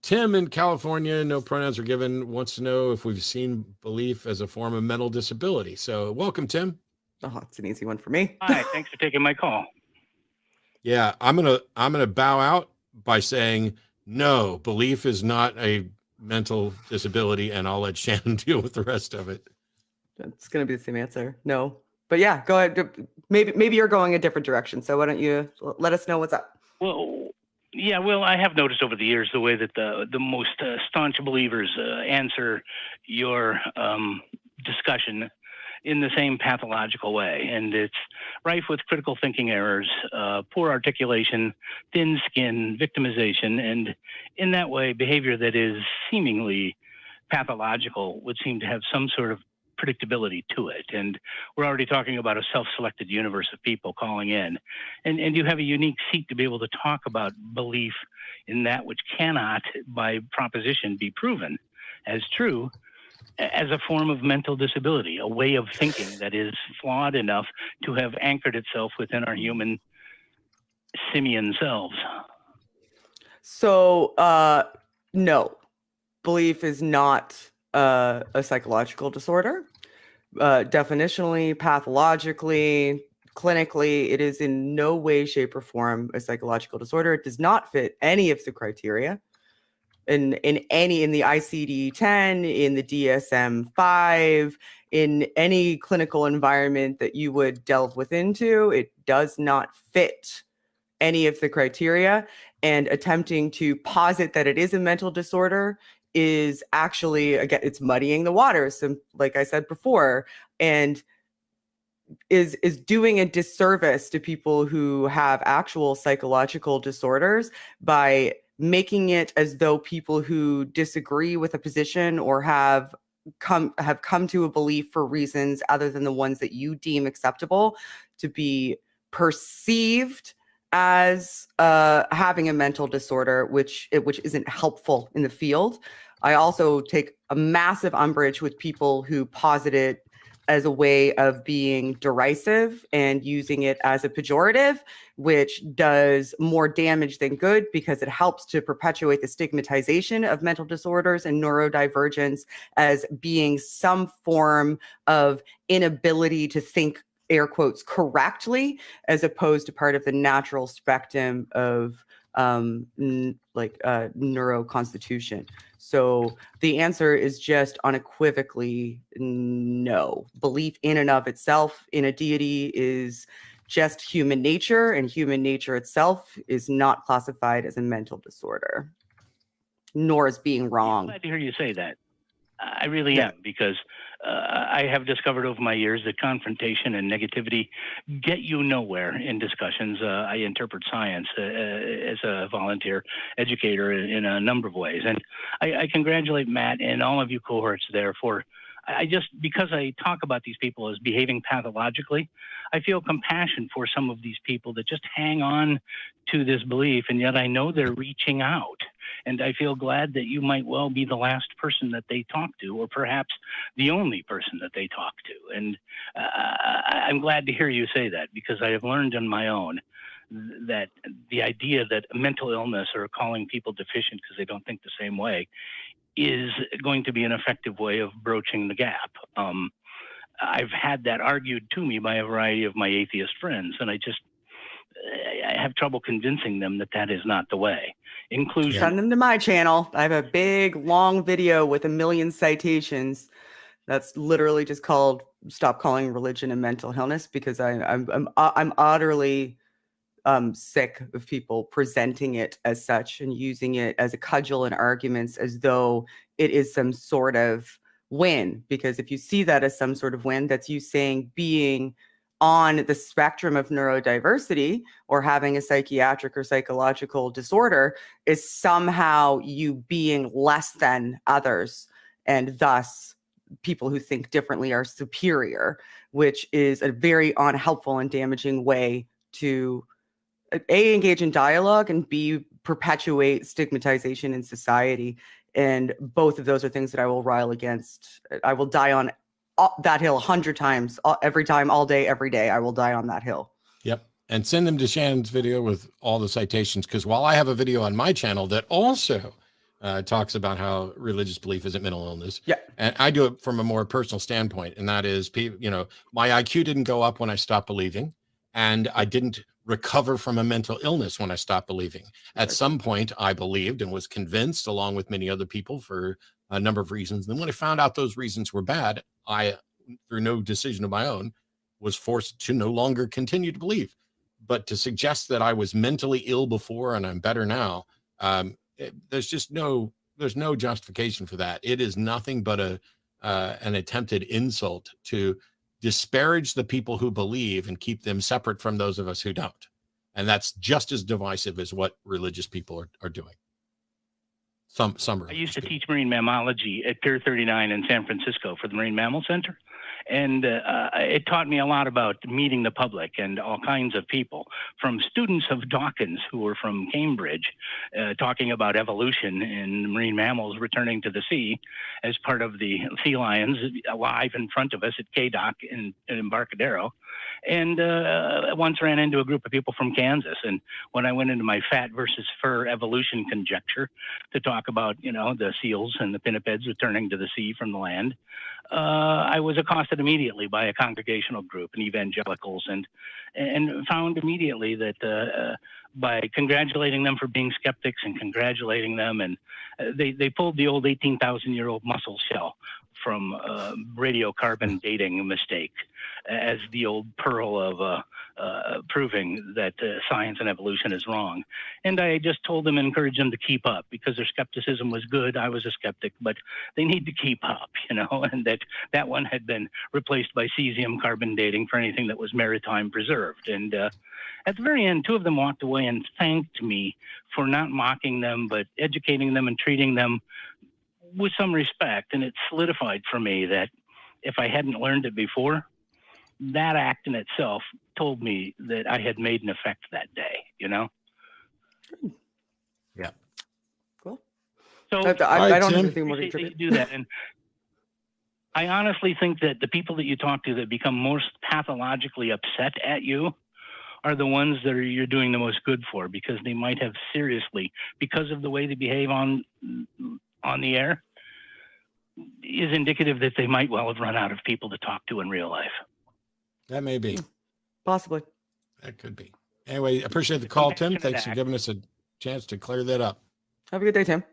Tim in California, no pronouns are given, wants to know if we've seen belief as a form of mental disability. So welcome, Tim. Oh, it's an easy one for me. Hi, thanks for taking my call. Yeah, I'm gonna bow out by saying no, belief is not a mental disability, and I'll let Shannon deal with the rest of it. It's going to be the same answer. No. But yeah, go ahead. Maybe you're going a different direction. So why don't you let us know what's up? Well, yeah, well, I have noticed over the years the way that the most staunch believers answer your discussion in the same pathological way. And it's rife with critical thinking errors, poor articulation, thin skin, victimization, and in that way, behavior that is seemingly pathological would seem to have some sort of predictability to it. And we're already talking about a self-selected universe of people calling in. And you have a unique seat to be able to talk about belief in that which cannot, by proposition, be proven as true, as a form of mental disability, a way of thinking that is flawed enough to have anchored itself within our human simian selves. So, no, belief is not a psychological disorder. Definitionally, pathologically, clinically, it is in no way, shape, or form a psychological disorder. It does not fit any of the criteria in the ICD-10, in the DSM-5, in any clinical environment that you would delve into. It does not fit any of the criteria, and attempting to posit that it is a mental disorder is actually, again, it's muddying the waters, like I said before, and is doing a disservice to people who have actual psychological disorders by making it as though people who disagree with a position or have come to a belief for reasons other than the ones that you deem acceptable to be perceived as having a mental disorder, which isn't helpful in the field. I also take a massive umbrage with people who posit it as a way of being derisive and using it as a pejorative, which does more damage than good because it helps to perpetuate the stigmatization of mental disorders and neurodivergence as being some form of inability to think, air quotes, correctly, as opposed to part of the natural spectrum of neuroconstitution. So the answer is just unequivocally no. Belief in and of itself in a deity is just human nature, and human nature itself is not classified as a mental disorder, nor as being wrong. I'm glad to hear you say that. I really am, because I have discovered over my years that confrontation and negativity get you nowhere in discussions. I interpret science as a volunteer educator in a number of ways. And I congratulate Matt and all of you cohorts there for, because I talk about these people as behaving pathologically, I feel compassion for some of these people that just hang on to this belief, and yet I know they're reaching out. And I feel glad that you might well be the last person that they talk to, or perhaps the only person that they talk to. And I'm glad to hear you say that, because I have learned on my own that the idea that mental illness or calling people deficient because they don't think the same way is going to be an effective way of broaching the gap. I've had that argued to me by a variety of my atheist friends, and I have trouble convincing them that that is not the way. Inclusion. Send them to my channel. I have a big, long video with 1 million citations. That's literally just called "Stop Calling Religion a Mental Illness," because I'm utterly sick of people presenting it as such and using it as a cudgel in arguments as though it is some sort of win. Because if you see that as some sort of win, that's you saying being on the spectrum of neurodiversity or having a psychiatric or psychological disorder is somehow you being less than others, and thus people who think differently are superior, which is a very unhelpful and damaging way to A, engage in dialogue, and B, perpetuate stigmatization in society. And both of those are things that I will rile against. I will die on that hill 100 times, every time, all day, every day. I will die on that hill. Yep. And send them to Shannon's video with all the citations, because while I have a video on my channel that also talks about how religious belief isn't mental illness. Yeah. And I do it from a more personal standpoint. And that is, you know, my IQ didn't go up when I stopped believing, and I didn't recover from a mental illness when I stopped believing. At some point, I believed and was convinced, along with many other people, for a number of reasons. And then when I found out those reasons were bad, I, through no decision of my own, was forced to no longer continue to believe. But to suggest that I was mentally ill before and I'm better now, there's no justification for that. It is nothing but an attempted insult to disparage the people who believe and keep them separate from those of us who don't. And that's just as divisive as what religious people are doing. Some I used to teach marine mammalogy at Pier 39 in San Francisco for the Marine Mammal Center. And it taught me a lot about meeting the public and all kinds of people, from students of Dawkins who were from Cambridge, talking about evolution and marine mammals returning to the sea as part of the sea lions alive in front of us at K-Dock in Embarcadero. And once ran into a group of people from Kansas. And when I went into my fat versus fur evolution conjecture to talk about, you know, the seals and the pinnipeds returning to the sea from the land, I was accosted immediately by a congregational group and evangelicals, and found immediately that by congratulating them for being skeptics and congratulating them, and they pulled the old 18,000-year-old mussel shell from radiocarbon dating mistake as the old pearl of proving that science and evolution is wrong. And I just told them and encouraged them to keep up, because their skepticism was good. I was a skeptic, but they need to keep up, you know, and that one had been replaced by cesium carbon dating for anything that was maritime preserved. And at the very end, two of them walked away and thanked me for not mocking them, but educating them and treating them with some respect. And it solidified for me that if I hadn't learned it before, that act in itself told me that I had made an effect that day, you know? Yeah. Cool. So I don't have anything more to contribute. Do that. And I honestly think that the people that you talk to that become most pathologically upset at you are the ones that you're doing the most good for, because they might have seriously, because of the way they behave on the air, is indicative that they might well have run out of people to talk to in real life. That may be. Possibly. That could be. Anyway, appreciate the call, Tim. Thanks for giving us a chance to clear that up. Have a good day, Tim.